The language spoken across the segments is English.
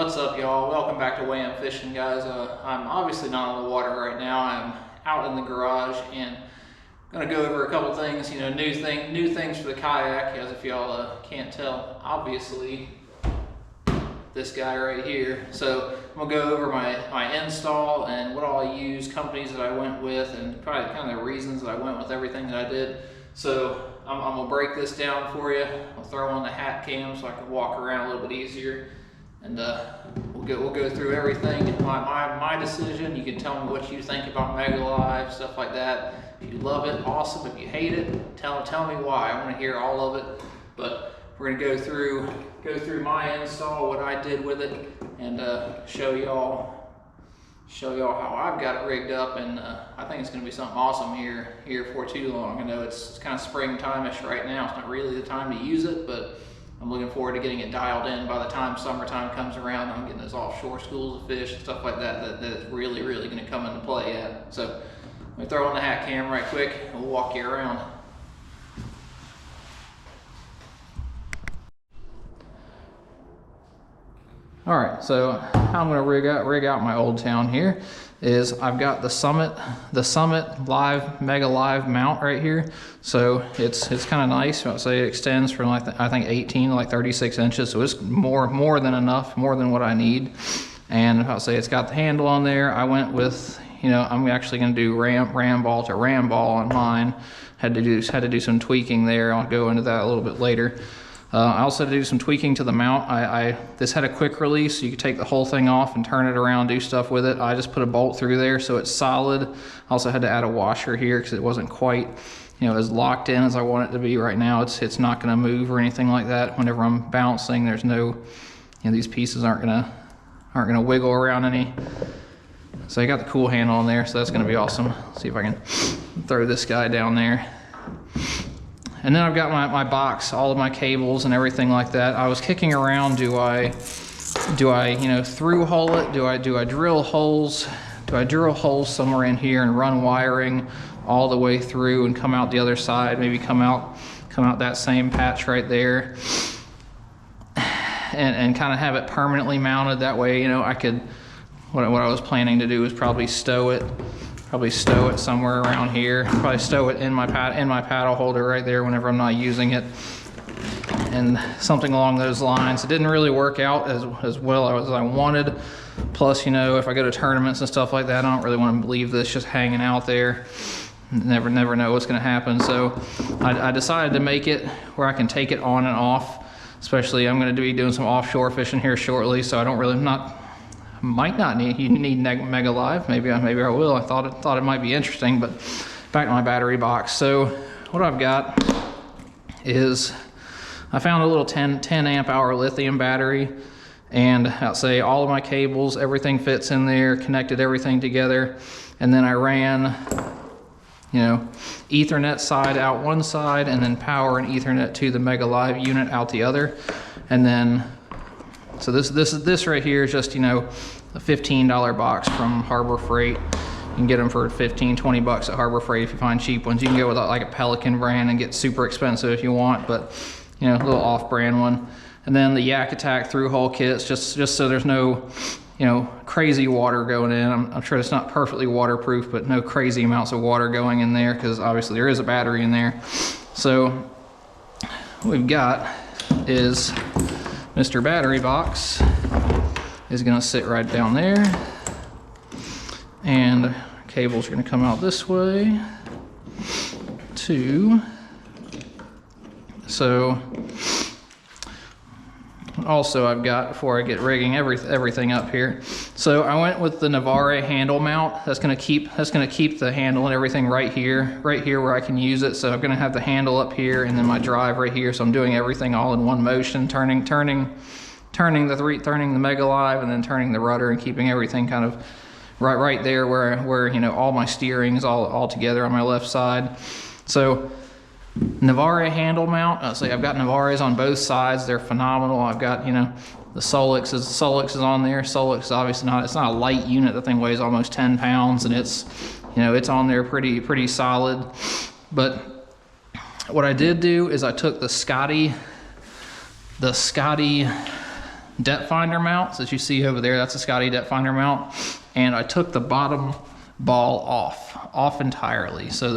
What's up, y'all? Welcome back to Way Up Fishing, guys. I'm obviously not on the water right now. I'm out in the garage and gonna go over a couple things, new things for the kayak. As if y'all can't tell, obviously, this guy right here. So I'm gonna go over my install and what all I use, companies that I went with, and probably kind of the reasons that I went with everything that I did. So I'm gonna break this down for you. I'll throw on the hat cam so I can walk around a little bit easier. And we'll go through everything. My decision. You can tell me what you think about Mega Live, stuff like that. If you love it, awesome. If you hate it, tell me why. I want to hear all of it. But we're gonna go through my install, what I did with it, and show y'all how I've got it rigged up. And I think it's gonna be something awesome here for too long. I know it's kind of springtime-ish right now. It's not really the time to use it, but I'm looking forward to getting it dialed in by the time summertime comes around. I'm getting those offshore schools of fish and stuff like that that's really going to come into play at. So let me throw on the hat cam right quick and we'll walk you around. All right, so how I'm going to rig out my old town here is I've got the Summit Mega Live mount right here. So it's kind of nice. I'll say it extends from I think 18 to like 36 inches. So it's more than enough, more than what I need. And I'll say it's got the handle on there. I went with, I'm actually going to do ram ball to ram ball on mine. Had to do some tweaking there. I'll go into that a little bit later. I also had to do some tweaking to the mount. This had a quick release, so you could take the whole thing off and turn it around, do stuff with it. I just put a bolt through there so it's solid. I also had to add a washer here because it wasn't quite, as locked in as I want it to be right now. It's not going to move or anything like that. Whenever I'm bouncing, there's no, these pieces aren't gonna wiggle around any. So I got the cool handle on there, so that's going to be awesome. See if I can throw this guy down there. And then I've got my box, all of my cables and everything like that. I was kicking around, do I through hole it? Do I drill holes? Do I drill holes somewhere in here and run wiring all the way through and come out the other side? Maybe come out that same patch right there, and kind of have it permanently mounted. That way, I could. What I was planning to do is probably stow it somewhere around here. Probably stow it in my paddle holder right there whenever I'm not using it, and something along those lines. It didn't really work out as well as I wanted. Plus, if I go to tournaments and stuff like that, I don't really want to leave this just hanging out there. Never know what's going to happen. So I decided to make it where I can take it on and off. Especially, I'm going to be doing some offshore fishing here shortly, so I don't really might not need Mega Live. Maybe I will. I thought it might be interesting. But back to my battery box. So what I've got is I found a little 10 amp hour lithium battery, and I'll say all of my cables, everything fits in there, connected everything together, and then I ran Ethernet side out one side, and then power and Ethernet to the Mega Live unit out the other, and then. So this right here is just, a $15 box from Harbor Freight. You can get them for 15, 20 bucks at Harbor Freight if you find cheap ones. You can go with like a Pelican brand and get super expensive if you want, but a little off-brand one. And then the Yak Attack through-hole kits, just so there's no, crazy water going in. I'm sure it's not perfectly waterproof, but no crazy amounts of water going in there because obviously there is a battery in there. So what we've got is Mr. Battery Box is going to sit right down there, and cables are going to come out this way too. So also I've got, before I get rigging everything up here, so I went with the Navare handle mount. That's going to keep the handle and everything right here where I can use it. So I'm going to have the handle up here and then my drive right here. So I'm doing everything all in one motion, turning the Mega Live and then turning the rudder and keeping everything kind of right there where all my steering is all together on my left side. So Navare handle mount. I've got Navares on both sides. They're phenomenal. I've got the Solix is on there. Solix is obviously it's not a light unit. The thing weighs almost 10 pounds, and it's it's on there pretty solid. But what I did do is I took the Scotty depth finder mounts that you see over there. That's a Scotty depth finder mount. And I took the bottom ball off entirely. So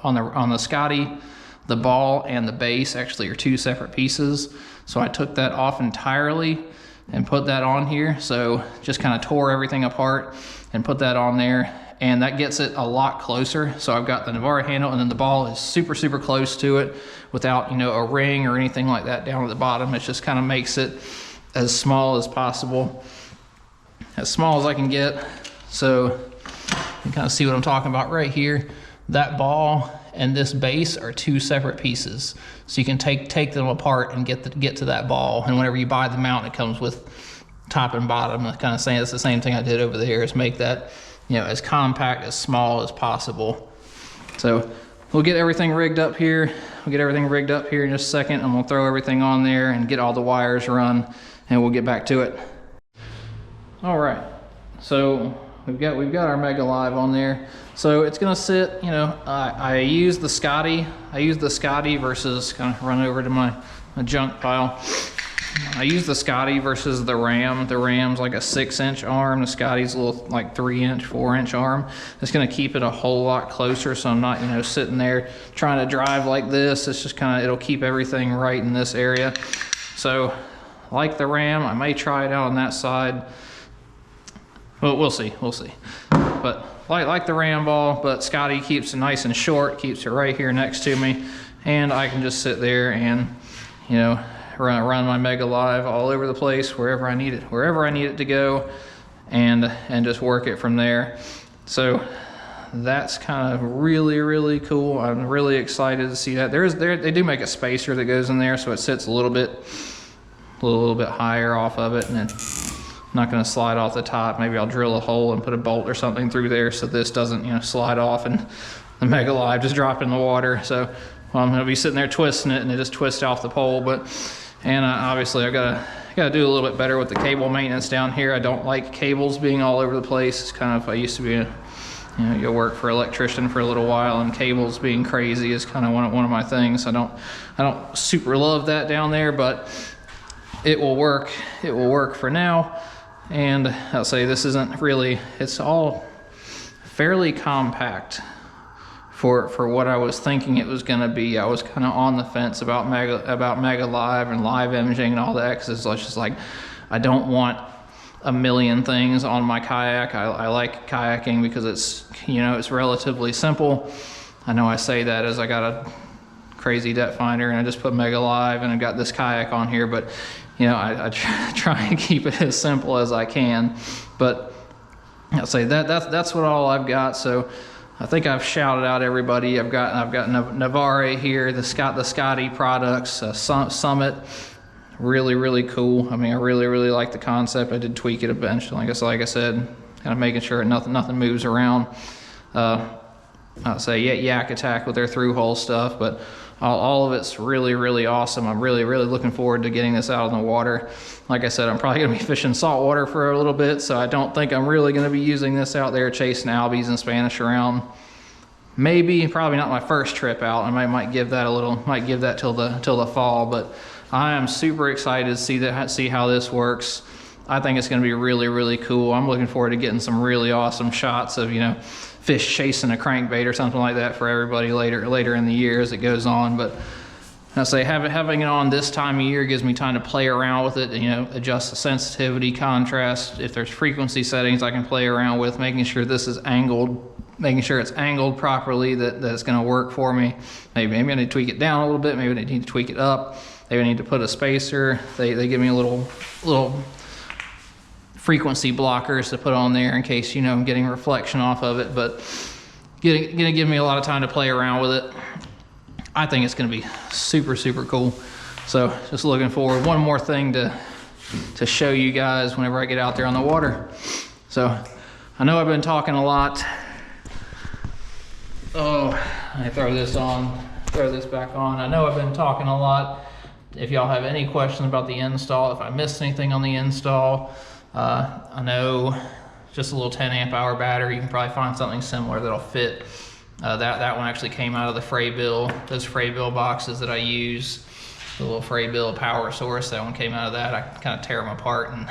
on the Scotty, the ball and the base actually are two separate pieces. So I took that off entirely and put that on here. So just kind of tore everything apart and put that on there. And that gets it a lot closer. So I've got the Navarro handle, and then the ball is super, super close to it without, you know, a ring or anything like that down at the bottom. It just kind of makes it as small as possible, as small as I can get. So you can kind of see what I'm talking about right here. That ball and this base are two separate pieces. So you can take them apart and get to that ball. And whenever you buy the mount, it comes with top and bottom. I'm kind of saying it's the same thing I did over there, is make that, you know, as compact, as small as possible. So we'll get everything rigged up here. We'll get everything rigged up here in just a second, and we'll throw everything on there and get all the wires run, and we'll get back to it. All right, so we've got our Mega Live on there. So it's gonna sit, you know, I use the Scotty versus, kind of run over to my junk pile. I use the Scotty versus the Ram. The Ram's like a 6-inch arm. The Scotty's a little like 3-inch, 4-inch arm. It's gonna keep it a whole lot closer, so I'm not, you know, sitting there trying to drive like this. It's just kind of, it'll keep everything right in this area. So like the Ram, I may try it out on that side. Well, we'll see. But like the Ram ball, but Scotty keeps it nice and short, keeps it right here next to me, and I can just sit there and, you know, run my Mega Live all over the place, wherever I need it to go, and just work it from there. So that's kind of really, really cool. I'm really excited to see that. They do make a spacer that goes in there, so it sits a little bit higher off of it, and then not going to slide off the top. Maybe I'll drill a hole and put a bolt or something through there so this doesn't, you know, slide off and the Mega Live just drop in the water. So well, I'm going to be sitting there twisting it and it just twists off the pole. And obviously I gotta do a little bit better with the cable maintenance down here. I don't like cables being all over the place. It's kind of, I used to be you work for an electrician for a little while, and cables being crazy is kind of one of my things. I don't super love that down there, but it will work. It will work for now. And I'll say this isn't really, it's all fairly compact for what I was thinking it was gonna be. I was kind of on the fence about Mega Live and live imaging and all that, because it's just like, I don't want a million things on my kayak. I like kayaking because it's, you know, it's relatively simple. I know I say that as I got a crazy depth finder and I just put Mega Live and I got this kayak on here, but you know, I try and keep it as simple as I can. But I'll say that's what all I've got. So I think I've shouted out everybody. I've got Navarre here, the Scotty products, Summit, really cool. I mean, I really like the concept. I did tweak it a bunch, like I said, kind of making sure nothing moves around. I'll say Yak Attack with their through hole stuff, but all of it's really awesome. I'm really looking forward to getting this out in the water. Like I said, I'm probably gonna be fishing saltwater for a little bit, so I don't think I'm really gonna be using this out there chasing albies and Spanish around. Probably not my first trip out. I might give that till the fall, but I am super excited to see how this works. I think it's gonna be really cool. I'm looking forward to getting some really awesome shots of, you know, fish chasing a crankbait or something like that for everybody later in the year as it goes on. But I say having it on this time of year gives me time to play around with it, you know, adjust the sensitivity, contrast. If there's frequency settings I can play around with, making sure this is angled, making sure it's angled properly, that it's going to work for me. Maybe I need to tweak it down a little bit. Maybe I need to tweak it up. Maybe I need to put a spacer. They give me a little frequency blockers to put on there in case, you know, I'm getting reflection off of it, but gonna give me a lot of time to play around with it. I think it's gonna be super cool. So just looking forward. One more thing to show you guys whenever I get out there on the water. So I know I've been talking a lot. Oh, I throw this back on. I know I've been talking a lot. If y'all have any questions about the install, if I missed anything on the install, I know just a little 10 amp hour battery, you can probably find something similar that'll fit. That one actually came out of the those Fraybill boxes that I use. the little frayed bill power source. That one came out of that. I kind of tear them apart and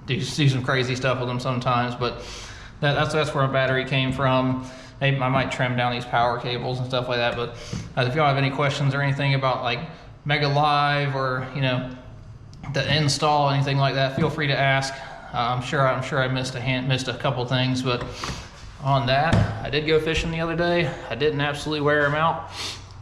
do some crazy stuff with them sometimes, but that's where my battery came from. Maybe I might trim down these power cables and stuff like that, but if y'all have any questions or anything about like Mega Live or, you know, the install, anything like that, feel free to ask. I'm sure I missed a couple things, but on that, I did go fishing the other day. I didn't absolutely wear them out.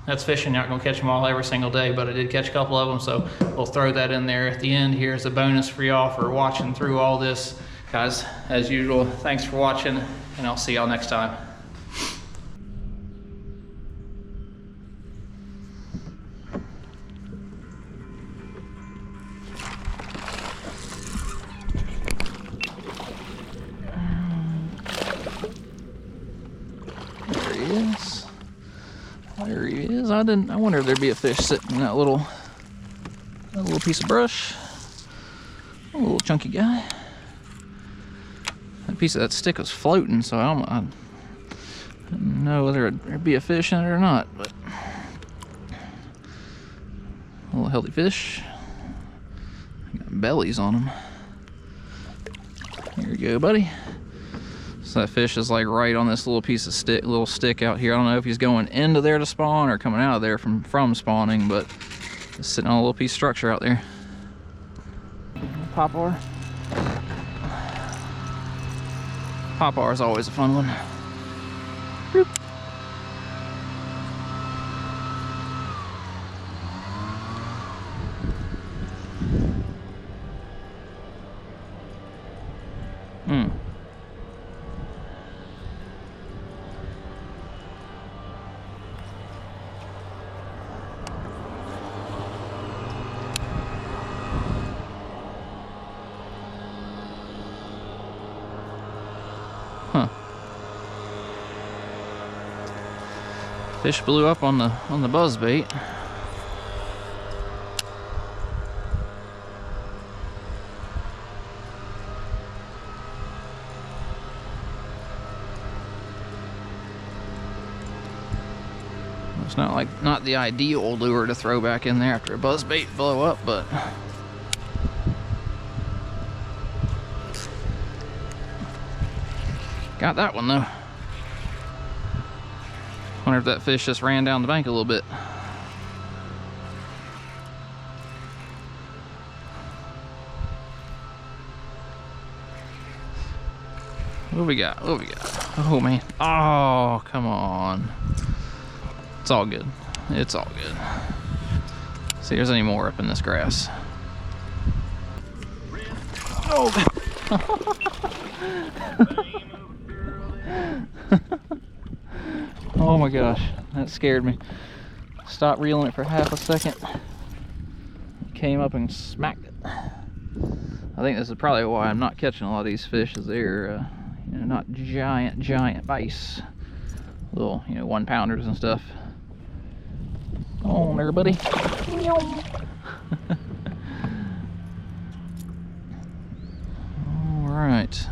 That's fishing, not gonna catch them all every single day, but I did catch a couple of them, so we'll throw that in there at the end here as a bonus for y'all for watching through all this. Guys, as usual, thanks for watching, and I'll see y'all next time. There he is. I wonder if there'd be a fish sitting in that little piece of brush. A little chunky guy. That piece of that stick was floating, so I didn't know whether there'd be a fish in it or not, but a little healthy fish. Got bellies on them. Here you go, buddy. So that fish is like right on this little piece of little stick out here. I don't know if he's going into there to spawn or coming out of there from spawning, but it's sitting on a little piece of structure out there. Poplar. Poplar is always a fun one. Boop. Fish blew up on the buzz bait. It's not the ideal lure to throw back in there after a buzz bait blow up, but got that one though. Wonder if that fish just ran down the bank a little bit. What we got? What we got? Oh man. Oh, come on. It's all good. It's all good. See if there's any more up in this grass. Oh. Oh my gosh, that scared me. Stopped reeling it for half a second. Came up and smacked it. I think this is probably why I'm not catching a lot of these fish, is they're not giant bites. Little, 1-pounders and stuff. Oh, there, buddy. All right.